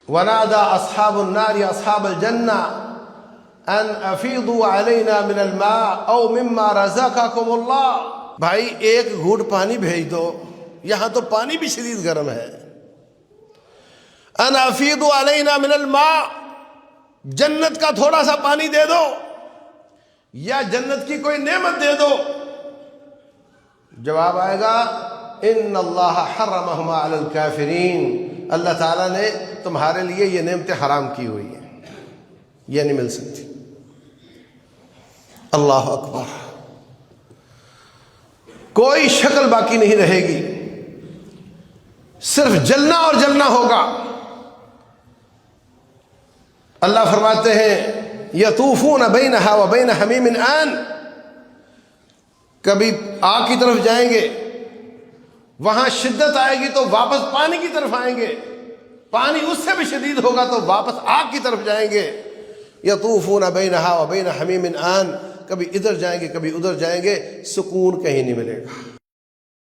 ونادى أصحاب النار أصحاب الجنة أن أفيضوا علينا من الماء أو مما رزقكم الله. بھائی ایک گھوٹ پانی بھیج دو، یہاں تو پانی بھی شدید گرم ہے. ان افیضوا علینا من الماء، جنت کا تھوڑا سا پانی دے دو یا جنت کی کوئی نعمت دے دو. جواب آئے گا ان اللہ حرمہما علی الکافرین، اللہ تعالیٰ نے تمہارے لیے یہ نعمتیں حرام کی ہوئی ہیں، یہ نہیں مل سکتی. اللہ اکبر. کوئی شکل باقی نہیں رہے گی، صرف جلنا اور جلنا ہوگا. اللہ فرماتے ہیں یطوفون بینہا وبین حمیم آن، کبھی آگ کی طرف جائیں گے، وہاں شدت آئے گی تو واپس پانی کی طرف آئیں گے، پانی اس سے بھی شدید ہوگا تو واپس آگ کی طرف جائیں گے. یطوفون بینہا وبین حمیم آن، کبھی ادھر جائیں گے کبھی ادھر جائیں گے، سکون کہیں نہیں ملے گا.